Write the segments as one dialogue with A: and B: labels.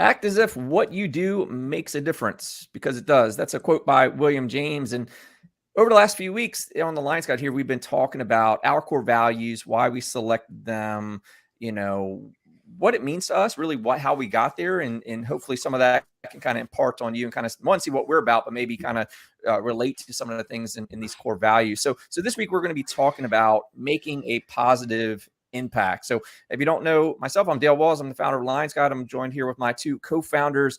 A: Act as if what you do makes a difference, because it does. That's a quote by William James. And over the last few weeks on the Lions Guide here, we've been talking about our core values, why we select them, what it means to us, really how we got there. And hopefully some of that can kind of impart on you and kind of one, see what we're about, but maybe kind of relate to some of the things in these core values. So this week we're going to be talking about making a positive impact. So if you don't know myself, I'm Dale Walls. I'm the founder of Lions Guide. I'm joined here with my two co-founders,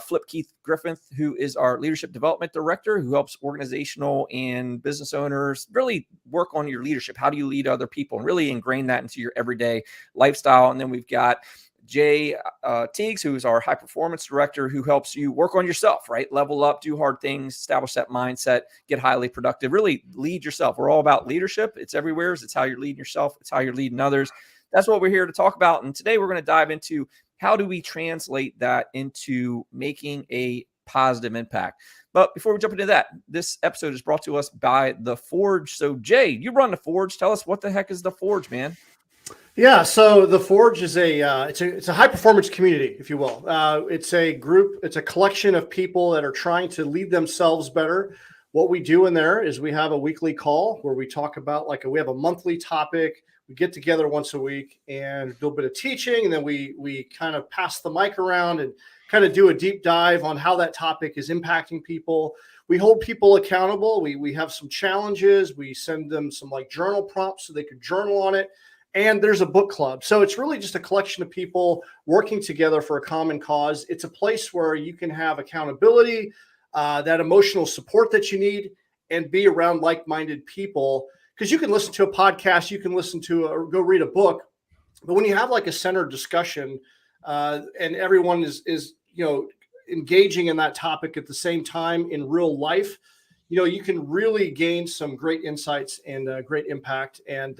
A: Flip Keith Griffith, who is our leadership development director, who helps organizational and business owners really work on your leadership. How do you lead other people and really ingrain that into your everyday lifestyle? And then we've got Jay Teagues, who is our high performance director, who helps you work on yourself, right? Level up, do hard things, establish that mindset, get highly productive, really lead yourself. We're all about leadership. It's everywhere. It's how you're leading yourself. It's how you're leading others. That's what we're here to talk about. And today we're going to dive into how do we translate that into making a positive impact. But before we jump into that, this episode is brought to us by The Forge. So Jay, you run The Forge. Tell us, what the heck is The Forge, man?
B: Yeah, so the Forge is it's a high performance community, if you will. It's a group, it's a collection of people that are trying to lead themselves better. What we do in there is we have a weekly call where we talk about we have a monthly topic. We get together once a week and do a bit of teaching, and then we kind of pass the mic around and kind of do a deep dive on how that topic is impacting people. We hold people accountable. We have some challenges. We send them some journal prompts so they could journal on it. And there's a book club. So it's really just a collection of people working together for a common cause. It's a place where you can have accountability, that emotional support that you need, and be around like-minded people. Because you can listen to a podcast, you can listen to or go read a book. But when you have a centered discussion and everyone is engaging in that topic at the same time in real life, you can really gain some great insights and great impact. And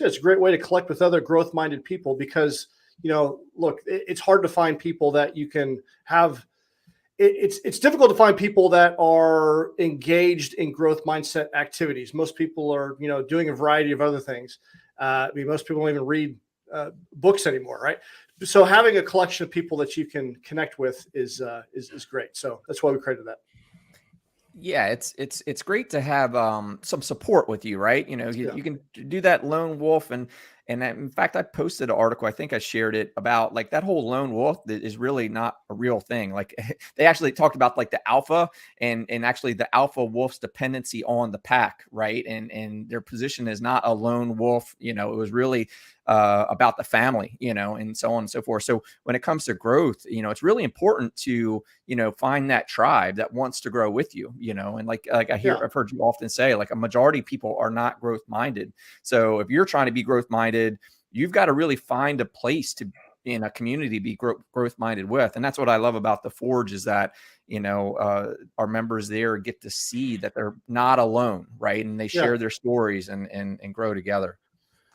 B: it's a great way to collect with other growth-minded people because, look, it's hard to find people that you can have. It's difficult to find people that are engaged in growth mindset activities. Most people are, doing a variety of other things. Most people don't even read books anymore, right? So having a collection of people that you can connect with is great. So that's why we created that.
A: Yeah, it's great to have some support with you, right? You can do that lone wolf, and in fact, I posted an article. I think I shared it about that whole lone wolf that is really not a real thing. They actually talked about the alpha and actually the alpha wolf's dependency on the pack, right? And their position is not a lone wolf. It was really about the family, and so on and so forth. So when it comes to growth, it's really important to, find that tribe that wants to grow with you, and I've heard you often say, a majority of people are not growth minded. So if you're trying to be growth minded, you've got to really find a place to in a community be growth minded with. And that's what I love about The Forge is that, our members there get to see that they're not alone, right? And they share their stories and grow together.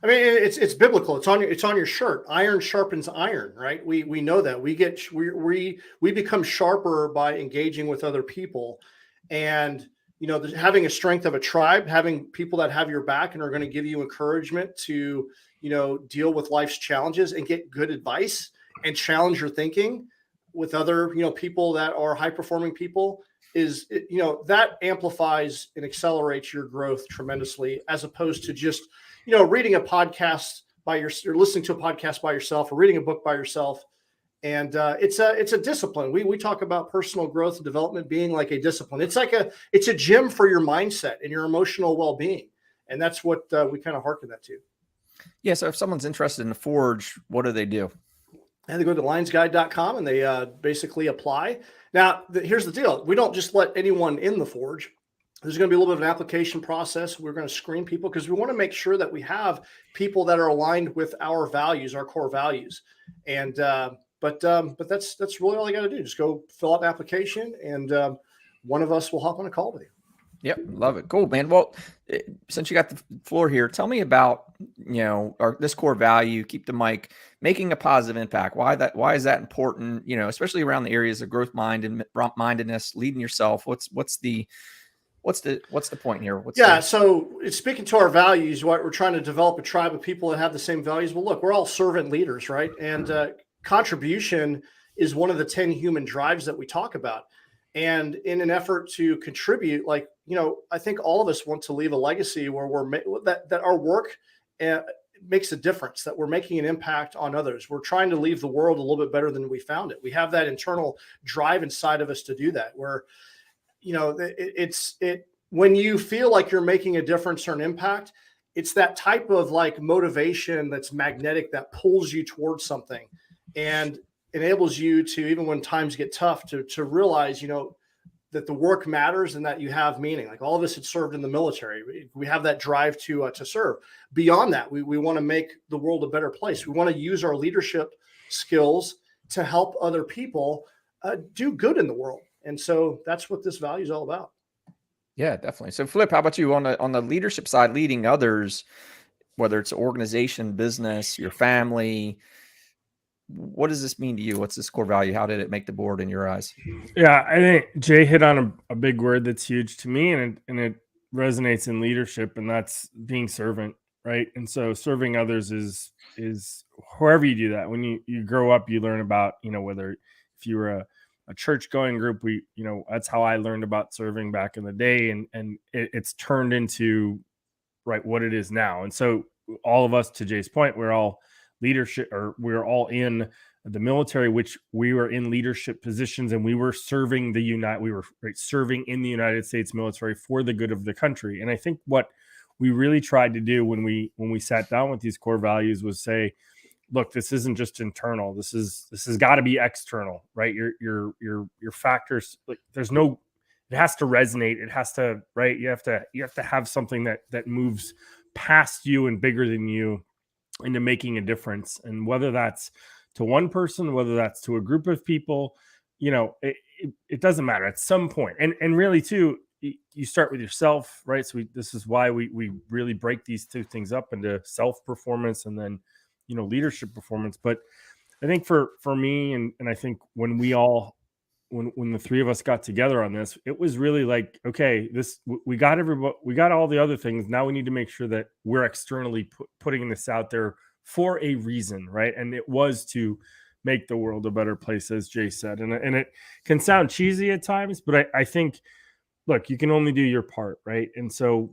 B: I mean, it's biblical. It's on your shirt. Iron sharpens iron, right? We know that we become sharper by engaging with other people, and having a strength of a tribe, having people that have your back and are going to give you encouragement to deal with life's challenges and get good advice and challenge your thinking with other people that are high performing people is that amplifies and accelerates your growth tremendously, as opposed to just reading a podcast or listening to a podcast by yourself or reading a book by yourself. And it's a discipline. We talk about personal growth and development being like a discipline. It's a gym for your mindset and your emotional well-being. And that's what we kind of hearken that to.
A: Yeah. So if someone's interested in The Forge, what do they do?
B: And they go to lionsguide.com and they basically apply. Now, here's the deal. We don't just let anyone in The Forge. There's going to be a little bit of an application process. We're going to screen people because we want to make sure that we have people that are aligned with our values, our core values. And but that's really all you got to do. Just go fill out the application, and one of us will hop on a call with you.
A: Yep, love it. Cool, man. Well, since you got the floor here, tell me about this core value. Keep the mic. Making a positive impact. Why is that important? Especially around the areas of growth mindedness, leading yourself. What's the point here?
B: So it's speaking to our values. What we're trying to develop a tribe of people that have the same values. Well, look, we're all servant leaders, right? And contribution is one of the 10 human drives that we talk about. And in an effort to contribute, I think all of us want to leave a legacy where that our work makes a difference, that we're making an impact on others. We're trying to leave the world a little bit better than we found it. We have that internal drive inside of us to do that, where, when you feel like you're making a difference or an impact, it's that type of motivation that's magnetic, that pulls you towards something and enables you to, even when times get tough, to realize, that the work matters and that you have meaning. Like all of us had served in the military. We have that drive to serve. Beyond that, we want to make the world a better place. We want to use our leadership skills to help other people do good in the world. And so that's what this value is all about.
A: Yeah, definitely. So Flip, how about you on the leadership side, leading others, whether it's organization, business, your family? What does this mean to you? What's this core value? How did it make the board in your eyes?
C: Yeah, I think Jay hit on a big word that's huge to me, and it resonates in leadership, and that's being servant, right? And so serving others is however you do that. When you grow up, you learn about, whether if you were a church going group, that's how I learned about serving back in the day, and it's turned into what it is now. And so all of us, to Jay's point, we're all leadership, or we're all in the military, which we were in leadership positions, and we were serving serving in the United States military for the good of the country. And I think what we really tried to do when we sat down with these core values was say, look, this isn't just internal. This has got to be external, right? Your factors, it has to resonate. It has to, right? You have to have something that moves past you and bigger than you into making a difference. And whether that's to one person, whether that's to a group of people, it doesn't matter at some point. And really too, you start with yourself, right? So this is why we really break these two things up into self-performance and then, leadership performance. But I think for me, and I think when when the three of us got together on this, it was really okay, we got all the other things. Now we need to make sure that we're externally putting this out there for a reason, right? And it was to make the world a better place, as Jay said. And it can sound cheesy at times, but I think, look, you can only do your part, right? And so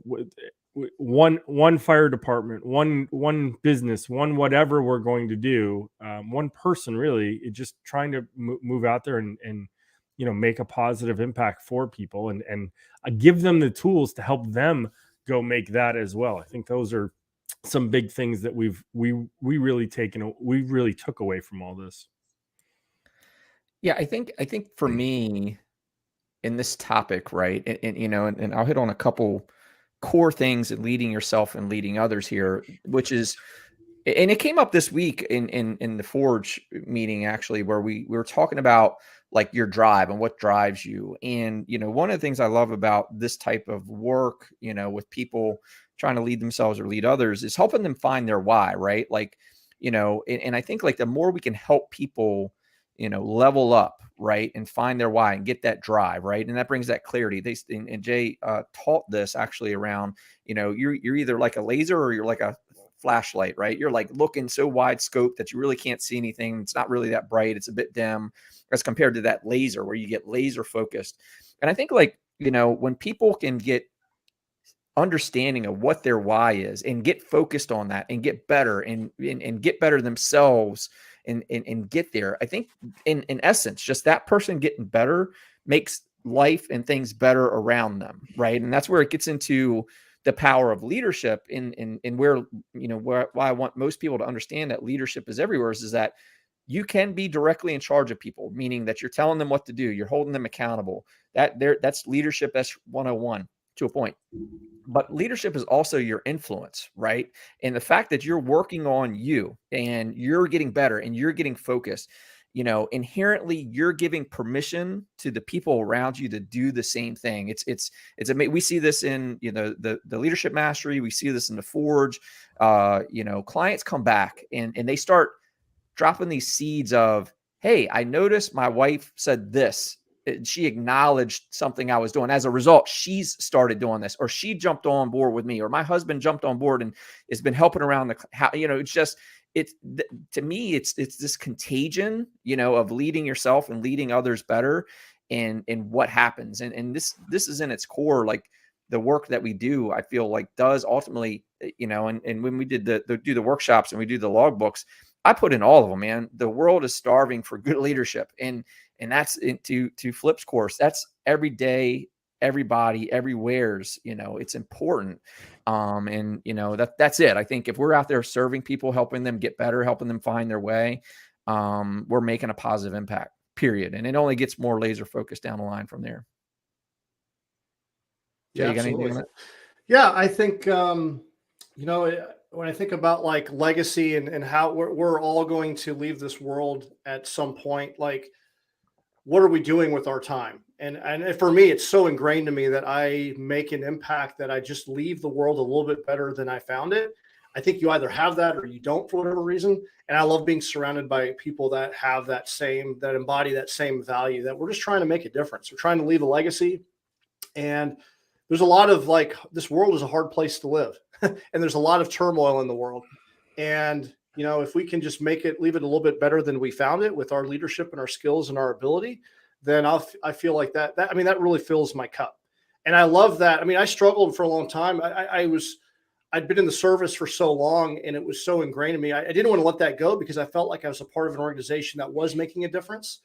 C: one fire department, one business, one whatever we're going to do, one person really, just trying to move out there and make a positive impact for people and give them the tools to help them go make that as well. I think those are some big things that we really took away from all this.
A: Yeah, I think for me in this topic, right, and I'll hit on a couple core things in leading yourself and leading others here, which is, and it came up this week in the Forge meeting, actually, where we were talking about your drive and what drives you. And, one of the things I love about this type of work, with people trying to lead themselves or lead others, is helping them find their why, right? And I think the more we can help people, level up, right, and find their why and get that drive, right, and that brings that clarity. And Jay taught this actually around, you're either like a laser or you're like a flashlight, right? You're looking so wide scope that you really can't see anything. It's not really that bright. It's a bit dim as compared to that laser where you get laser focused. And I think when people can get understanding of what their why is and get focused on that and get better and get better themselves and get there, I think in essence, just that person getting better makes life and things better around them, right? And that's where it gets into the power of leadership in where, why I want most people to understand that leadership is everywhere is that you can be directly in charge of people, meaning that you're telling them what to do. You're holding them accountable. That's leadership. That's 101 to a point. But leadership is also your influence, right? And the fact that you're working on you and you're getting better and you're getting focused, inherently you're giving permission to the people around you to do the same thing. We see this in, the leadership mastery. We see this in the Forge. Clients come back and they start dropping these seeds of, hey, I noticed my wife said this. She acknowledged something I was doing. As a result, she's started doing this, or she jumped on board with me, or my husband jumped on board and has been helping around it's to me, it's this contagion, of leading yourself and leading others better, and what happens. And this is in its core, like the work that we do, I feel like does ultimately, and when we did do the workshops and we do the logbooks, I put in all of them, man. The world is starving for good leadership. And that's to Flip's course. That's every day, everybody, everywhere's, it's important. And that's it. I think if we're out there serving people, helping them get better, helping them find their way, we're making a positive impact, period. And it only gets more laser focused down the line from there. Jay,
B: Yeah,
A: you got anything
B: absolutely.
A: on that?
B: Yeah, I think, when I think about like legacy and how we're all going to leave this world at some point, like, what are we doing with our time? And for me, it's so ingrained to me that I make an impact, that I just leave the world a little bit better than I found it. I think you either have that or you don't, for whatever reason. And I love being surrounded by people that have that embody that same value, that we're just trying to make a difference. We're trying to leave a legacy. And there's a lot of, like, this world is a hard place to live and there's a lot of turmoil in the world. And, if we can just leave it a little bit better than we found it with our leadership and our skills and our ability, then I feel like that really fills my cup. And I love that. I mean, I struggled for a long time. I'd been in the service for so long, and it was so ingrained in me. I didn't want to let that go, because I felt like I was a part of an organization that was making a difference.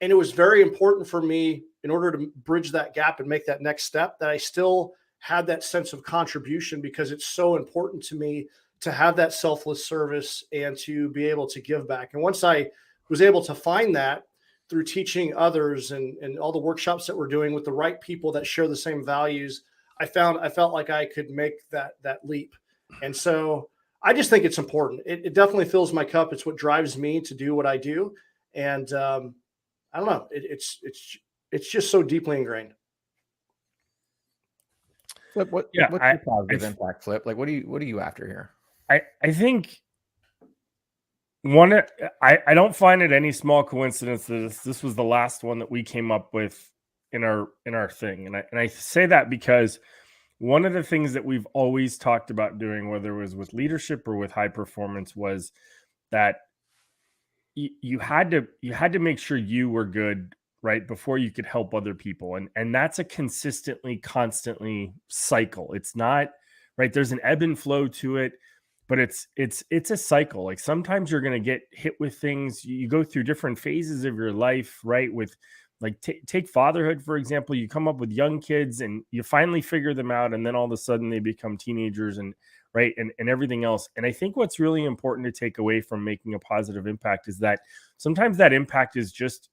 B: And it was very important for me, in order to bridge that gap and make that next step, that I still had that sense of contribution, because it's so important to me to have that selfless service and to be able to give back. And once I was able to find that through teaching others and all the workshops that we're doing with the right people that share the same values, I felt like I could make that leap. And so I just think it's important. It definitely fills my cup. It's what drives me to do what I do. And I don't know. It's just so deeply ingrained.
A: Flip, what's your positive impact, Flip? Like, what are you after here?
C: I think I don't find it any small coincidence that this was the last one that we came up with in our thing. And I say that because one of the things that we've always talked about doing, whether it was with leadership or with high performance, was that you had to make sure you were good, right, before you could help other people. And that's a constantly cycle. It's not, right, there's an ebb and flow to it, but it's a cycle. Like, sometimes you're going to get hit with things. You go through different phases of your life, right? With, like, take fatherhood, for example. You come up with young kids and you finally figure them out, and then all of a sudden they become teenagers, and right, and everything else. And I think what's really important to take away from making a positive impact is that sometimes that impact is just,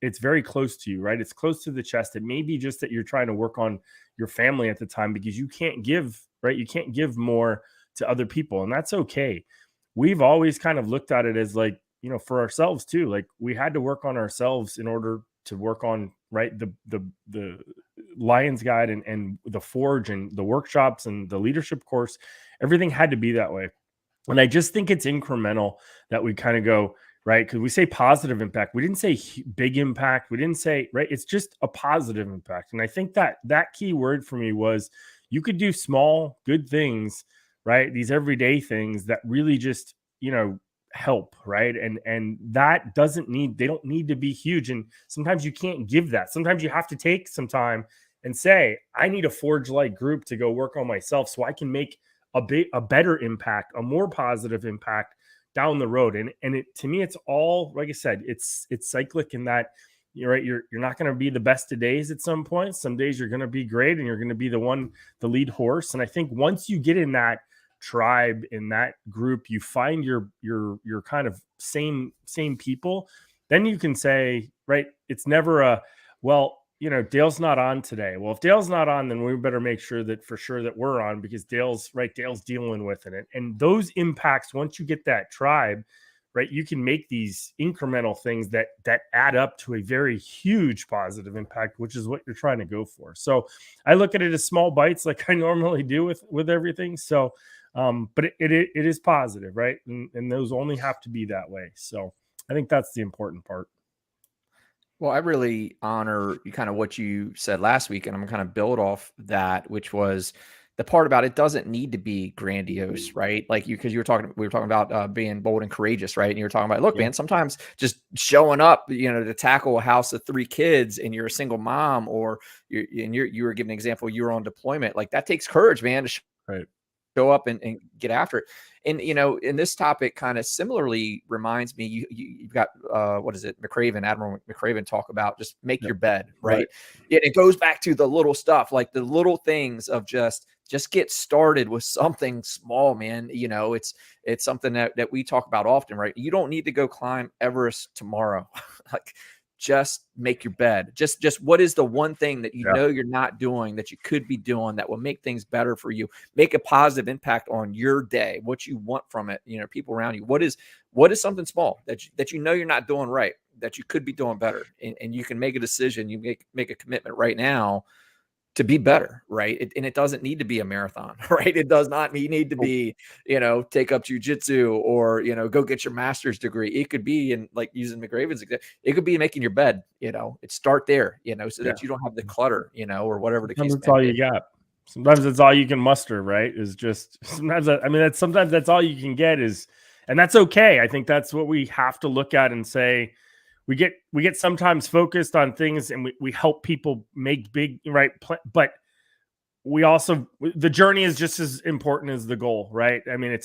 C: it's very close to you, right? It's close to the chest. It may be just that you're trying to work on your family at the time, because you can't give, right? You can't give more to other people, and that's okay. We've always kind of looked at it as, like, for ourselves too. Like, we had to work on ourselves in order to work on, right, the Lions Guide and the Forge and the workshops and the leadership course. Everything had to be that way. And I just think it's incremental that we kind of go, right, because we say positive impact. We didn't say big impact. We didn't say, right, it's just a positive impact. And I think that key word for me was, you could do small good things, right, these everyday things that really just help, right? And that they don't need to be huge. And sometimes you can't give that. Sometimes you have to take some time and say, I need a Forge-like group to go work on myself, so I can make a better impact, a more positive impact down the road. And it, to me, it's all, like I said, it's cyclic, in that you're right. You're not going to be the best of days. At some point, some days you're going to be great, and you're going to be the lead horse. And I think once you get in that tribe, in that group, you find your kind of same people, then you can say, right, it's never Dale's not on today. Well, if Dale's not on, then we better make sure that we're on, because Dale's dealing with it. And those impacts, once you get that tribe, right, you can make these incremental things that add up to a very huge positive impact, which is what you're trying to go for. So I look at it as small bites, like I normally do with everything. So, but it is positive, right? And those only have to be that way. So I think that's the important part.
A: Well, I really honor kind of what you said last week, and I'm kind of build off that, which was the part about it doesn't need to be grandiose, right? Like because we were talking about being bold and courageous, right? And you were talking about, look, man, sometimes just showing up, to tackle a house of 3 kids and you're a single mom, or you were giving an example, you were on deployment, like that takes courage, man, to show up and get after it. And, in this topic kind of similarly reminds me, you've got, what is it? Admiral McCraven talk about just make your bed, right? It goes back to the little stuff, like the little things of just get started with something small, man. It's something that we talk about often, right? You don't need to go climb Everest tomorrow. Like, just make your bed. Just what is the one thing that know you're not doing that you could be doing that will make things better for you, make a positive impact on your day, what you want from it, people around you. What is something small that you're not doing right, that you could be doing better, and you can make a decision, you make a commitment right now to be better, right? And it doesn't need to be a marathon, right? It does not need to be, take up jujitsu or, go get your master's degree. It could be, in like using McRaven's example, it could be making your bed, it start there, so that you don't have the clutter, or whatever the case.
C: That's all you got. Sometimes that's all you can muster, right? Is just sometimes sometimes that's all you can get and that's okay. I think that's what we have to look at and say. We get sometimes focused on things and we help people make big, right? But we also, the journey is just as important as the goal, right? I mean,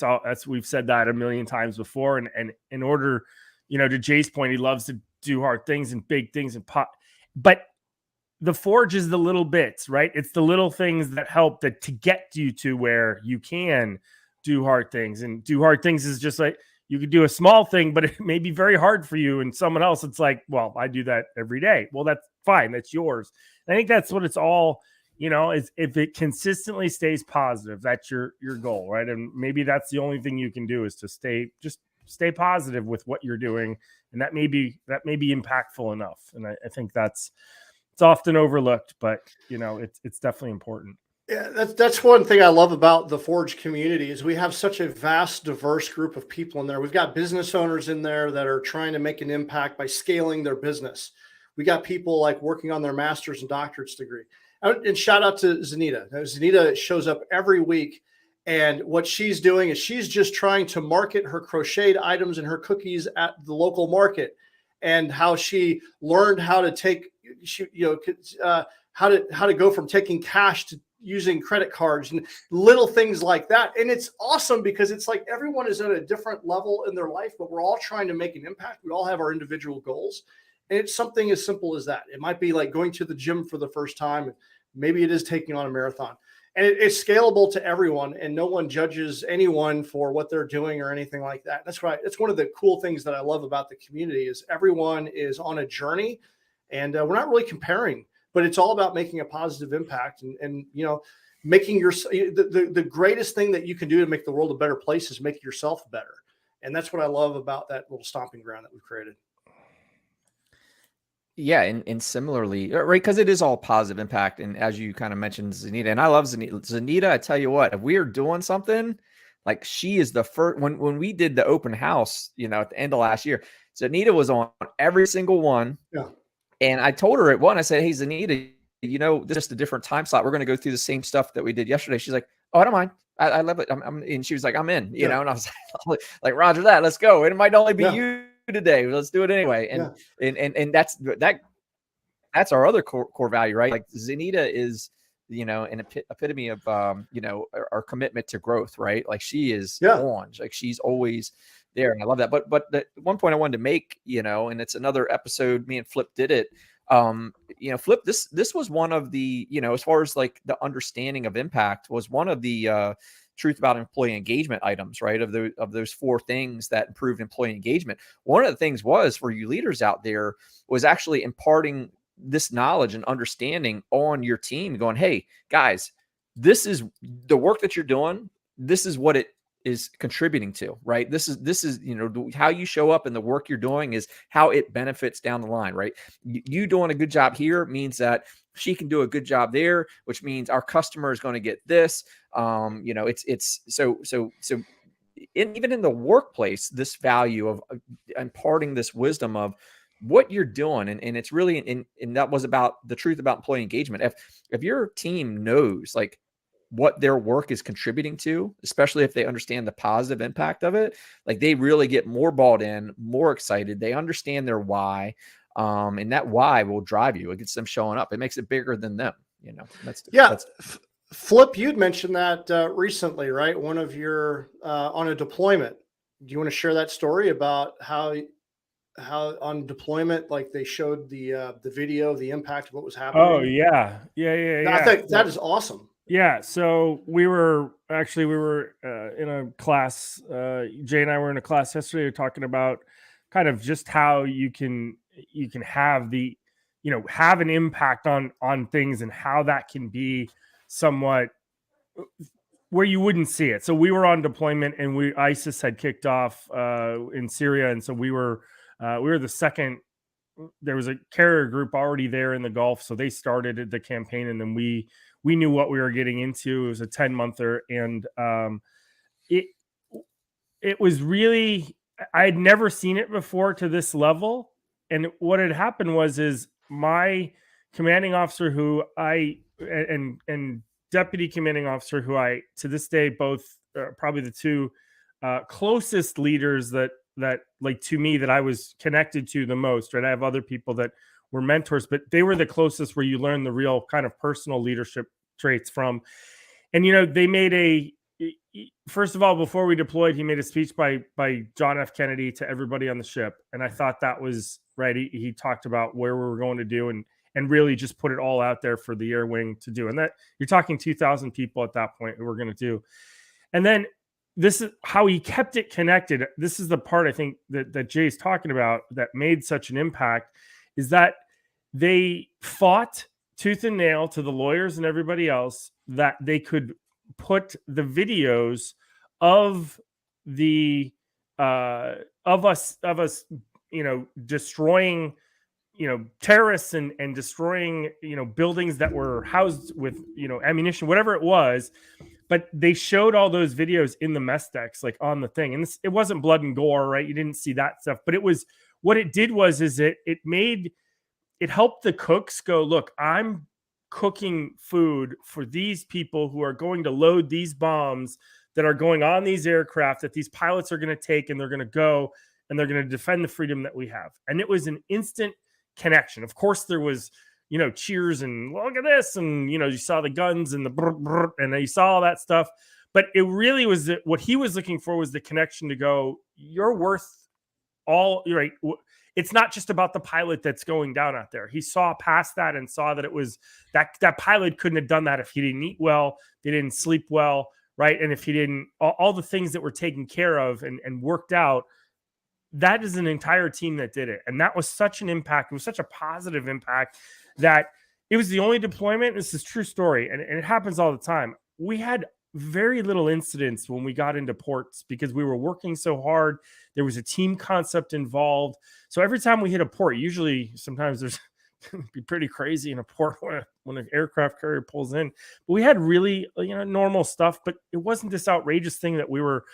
C: we've said that a million times before. And in order, to Jay's point, he loves to do hard things and big things but the forge is the little bits, right? It's the little things that help to get you to where you can do hard things. And do hard things is just like, you could do a small thing, but it may be very hard for you. And someone else, it's like, well, I do that every day. Well, that's fine. That's yours. And I think that's what it's all, is if it consistently stays positive, that's your goal, right? And maybe that's the only thing you can do is to stay positive with what you're doing. And that may be impactful enough. And I think it's often overlooked, but it's definitely important.
B: Yeah, that's one thing I love about the Forge community is we have such a vast, diverse group of people in there. We've got business owners in there that are trying to make an impact by scaling their business. We got people like working on their master's and doctorate's degree. And shout out to Zanita. Zanita shows up every week, and what she's doing is she's just trying to market her crocheted items and her cookies at the local market, and how she learned how to how to go from taking cash to using credit cards and little things like that. And it's awesome because it's like everyone is at a different level in their life, but we're all trying to make an impact. We all have our individual goals. And it's something as simple as that. It might be like going to the gym for the first time. Maybe it is taking on a marathon. And it's scalable to everyone, and no one judges anyone for what they're doing or anything like that. That's right. It's one of the cool things that I love about the community is everyone is on a journey, and we're not really comparing. But it's all about making a positive impact and making the greatest thing that you can do to make the world a better place is make yourself better. And that's what I love about that little stomping ground that we've created.
A: Yeah. And similarly, right, because it is all positive impact. And as you kind of mentioned, Zanita, and I love Zanita. Zanita, I tell you what, if we are doing something, like she is the first, when we did the open house, at the end of last year, Zanita was on every single one. Yeah. And I told her at one, I said, hey, Zanita, this is just a different time slot. We're going to go through the same stuff that we did yesterday. She's like, oh, I don't mind. I love it. And she was like, I'm in, and I was like, Roger that, let's go. And it might only be you today. Let's do it anyway. And that's our other core value, right? Like Zanita is, an epitome of, our commitment to growth, right? Like she is on, like she's always there. And I love that. But the one point I wanted to make, and it's another episode, me and Flip did it. Flip, this was one of the, as far as like the understanding of impact was one of the truth about employee engagement items, right? Of those 4 things that improved employee engagement. One of the things was for you leaders out there was actually imparting this knowledge and understanding on your team, going, hey guys, this is the work that you're doing. This is what it is contributing to, right? This is, how you show up and the work you're doing is how it benefits down the line, right? You doing a good job here means that she can do a good job there, which means our customer is going to get this. It's so even in the workplace, this value of imparting this wisdom of what you're doing. And it's really, and that was about the truth about employee engagement. If your team knows, like, what their work is contributing to, especially if they understand the positive impact of it, like they really get more bought in, more excited. They understand their why. And that why will drive you. It gets them showing up. It makes it bigger than them. That's
B: Flip, you'd mentioned that recently, right? One of your on a deployment. Do you want to share that story about how on deployment, like they showed the video, the impact of what was happening?
C: Oh yeah.
B: I think that is awesome.
C: Yeah. So we were in a class. Jay and I were in a class yesterday talking about kind of just how you can have have an impact on things, and how that can be somewhat where you wouldn't see it. So we were on deployment, and ISIS had kicked off in Syria, and so we were the second. There was a carrier group already there in the Gulf, so they started the campaign, and then we knew what we were getting into. It was a 10-monther, and it was really, I had never seen it before to this level. And what had happened is my commanding officer, who and deputy commanding officer, who I to this day both probably the two closest leaders that like to me that I was connected to the most. Right, I have other people that were mentors, but they were the closest where you learn the real kind of personal leadership traits from. And they made first of all, before we deployed, he made a speech by John F. Kennedy to everybody on the ship, and I thought that was right. He talked about where we were going to do, and really just put it all out there for the air wing to do. And that you're talking 2,000 people at that point who we're going to do. And then this is how he kept it connected. This is the part I think that Jay's talking about that made such an impact, is that they fought tooth and nail to the lawyers and everybody else that they could put the videos of the of us destroying terrorists and destroying buildings that were housed with ammunition, whatever it was. But they showed all those videos in the mess decks, like on the thing. And it wasn't blood and gore, right? You didn't see that stuff. But it was, what it did was it helped the cooks go, look, I'm cooking food for these people who are going to load these bombs that are going on these aircraft that these pilots are going to take, and they're going to go and they're going to defend the freedom that we have. And it was an instant connection. Of course, there was cheers and look at this, and you saw the guns and the brr, brr, and you saw all that stuff. But it really was what he was looking for, was the connection to go, you're worth all, right? It's not just about the pilot that's going down out there. He saw past that and saw that it was that pilot couldn't have done that if he didn't eat well, they didn't sleep well, right? And if he didn't, all the things that were taken care of and worked out, that is an entire team that did it. And that was such an impact. It was such a positive impact that it was the only deployment. This is a true story. And it happens all the time. We had very little incidents when we got into ports because we were working so hard. There was a team concept involved. So every time we hit a port, usually sometimes there's be pretty crazy in a port when an aircraft carrier pulls in. But we had really normal stuff, but it wasn't this outrageous thing that we were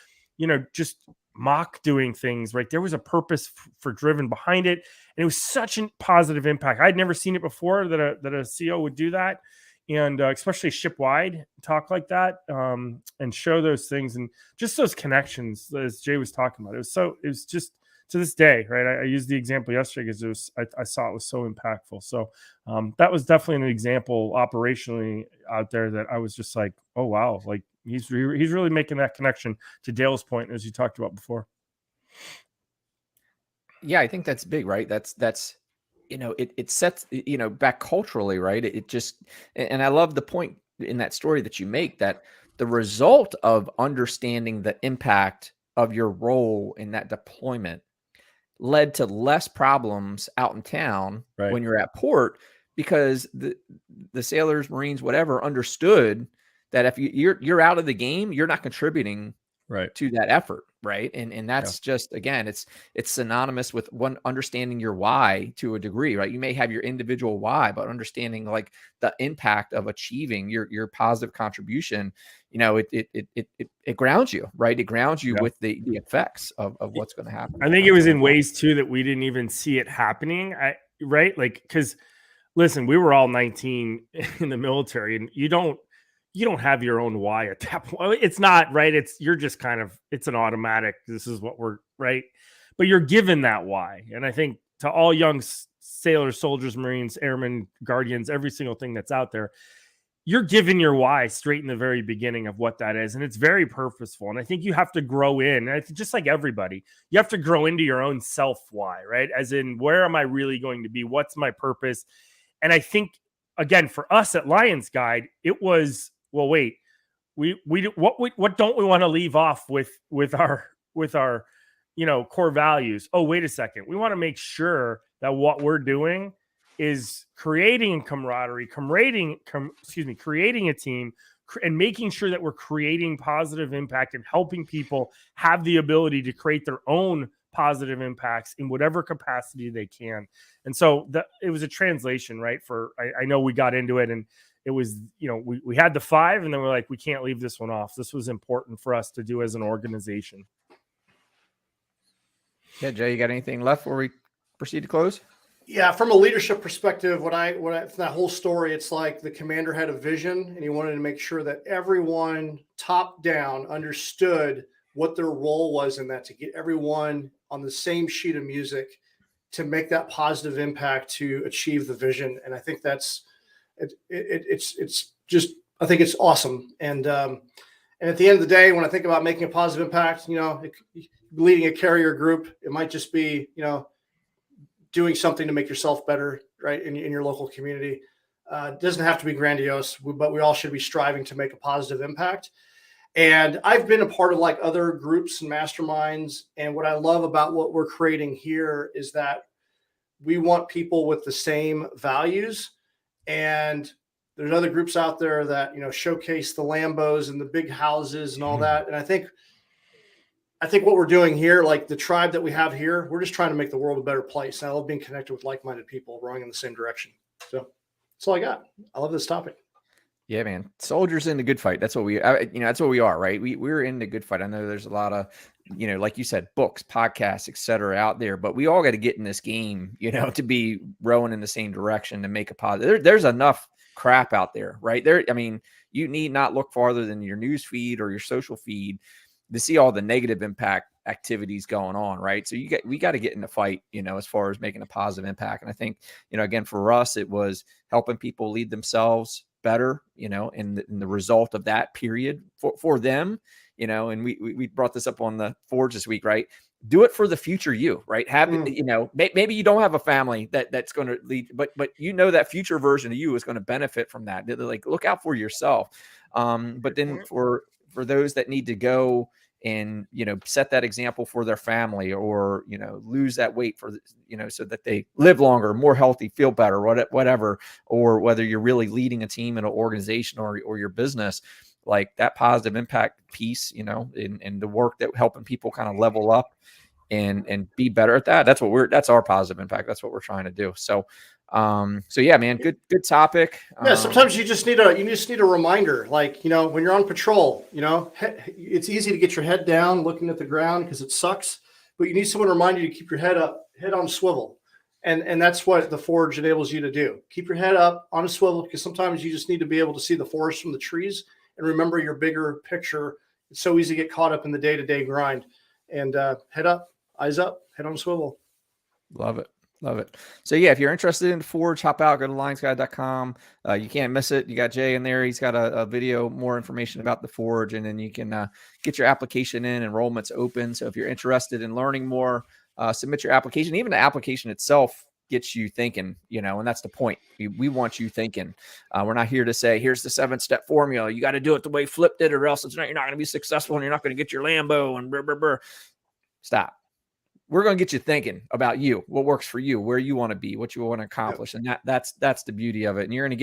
C: just mock doing things, right? There was a purpose for driven behind it, and it was such a positive impact. I'd never seen it before that a CO would do that, and especially ship wide talk like that, and show those things and just those connections as Jay was talking about. It was just to this day, right? I used the example yesterday because I saw it was so impactful. So that was definitely an example operationally out there that I was just like, oh wow, like he's really making that connection to Dale's point, as you talked about before.
A: Yeah, I think that's big, right? That's it sets back culturally, right? It just, and I love the point in that story that you make, that the result of understanding the impact of your role in that deployment led to less problems out in town, right, when you're at port, because the sailors, Marines, whatever, understood that if you're out of the game, you're not contributing right to that effort, right? And that's just, again, it's synonymous with one, understanding your why to a degree, right? You may have your individual why, but understanding like the impact of achieving your positive contribution, it grounds you, right? It grounds you with the effects of what's going to happen.
C: I think it was in ways too that we didn't even see it happening, right? Like, because listen, we were all 19 in the military, and you don't you don't have your own why at that point. It's not right. You're just kind of, it's an automatic. This is what we're right. But you're given that why. And I think to all young sailors, soldiers, Marines, airmen, guardians, every single thing that's out there, you're given your why straight in the very beginning of what that is. And it's very purposeful. And I think you have to grow in, and just like everybody, you have to grow into your own self why, right? As in, where am I really going to be? What's my purpose? And I think, again, for us at Lions Guide, it was, well, wait, what don't we want to leave off with our core values? Oh, wait a second. We want to make sure that what we're doing is creating camaraderie, creating a team, and making sure that we're creating positive impact and helping people have the ability to create their own positive impacts in whatever capacity they can. And so it was a translation, right? I know we got into it, and it was, we had the 5, and then we're like, we can't leave this one off. This was important for us to do as an organization.
A: Yeah, Jay, you got anything left before we proceed to close?
B: Yeah, from a leadership perspective, from that whole story, it's like the commander had a vision, and he wanted to make sure that everyone top down understood what their role was in that, to get everyone on the same sheet of music to make that positive impact to achieve the vision. And I think it's just, I think it's awesome. And at the end of the day, when I think about making a positive impact, leading a carrier group, it might just be, doing something to make yourself better, right, in your local community. It doesn't have to be grandiose, but we all should be striving to make a positive impact. And I've been a part of like other groups and masterminds. And what I love about what we're creating here is that we want people with the same values. And there's other groups out there that, showcase the Lambos and the big houses and all that. And I think what we're doing here, like the tribe that we have here, we're just trying to make the world a better place. And I love being connected with like-minded people rowing in the same direction. So that's all I got. I love this topic.
A: Yeah, man. Soldiers in the good fight. That's what that's what we are, right? We're in the good fight. I know there's a lot of, like you said, books, podcasts, et cetera, out there, but we all got to get in this game, to be rowing in the same direction and make a positive. There's enough crap out there, right? You need not look farther than your news feed or your social feed to see all the negative impact activities going on, right? So we got to get in the fight, as far as making a positive impact. And I think, again, for us, it was helping people lead themselves better, in the result of that period for them, and we brought this up on the Forge this week, right? Do it for the future you, right? Maybe you don't have a family that's going to lead, but that future version of you is going to benefit from that. Like, look out for yourself. But then for those that need to go and, set that example for their family, or, lose that weight for, so that they live longer, more healthy, feel better, whatever, or whether you're really leading a team in an organization or your business, like that positive impact piece, and the work that helping people kind of level up and be better at that. That's our positive impact. That's what we're trying to do. So yeah, man, good topic.
B: Yeah. Sometimes you just need a reminder, like, when you're on patrol, it's easy to get your head down looking at the ground because it sucks, but you need someone to remind you to keep your head up, head on swivel. And that's what the Forge enables you to do. Keep your head up on a swivel, because sometimes you just need to be able to see the forest from the trees and remember your bigger picture. It's so easy to get caught up in the day-to-day grind. And head up, eyes up, head on a swivel.
A: Love it. Love it. So yeah, if you're interested in the Forge, hop out, go to lionsguide.com. You can't miss it. You got Jay in there. He's got a video, more information about the Forge, and then you can get your application in. Enrollment's open. So if you're interested in learning more, submit your application. Even the application itself gets you thinking, and that's the point. We want you thinking. We're not here to say, here's the 7-step formula. You got to do it the way Flip did, or else you're not going to be successful, and you're not going to get your Lambo and brr, brr, brr. Stop. We're going to get you thinking about you, what works for you, where you want to be, what you want to accomplish. And that's the beauty of it. And you're going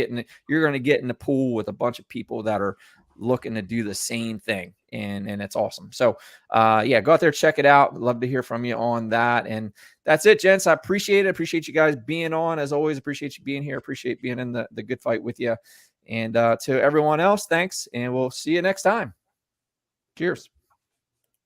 A: to get in the pool with a bunch of people that are looking to do the same thing. And it's awesome. So yeah, go out there, check it out. Love to hear from you on that. And that's it, gents. I appreciate it. Appreciate you guys being on. As always, appreciate you being here. Appreciate being in the good fight with you. And to everyone else, thanks. And we'll see you next time. Cheers.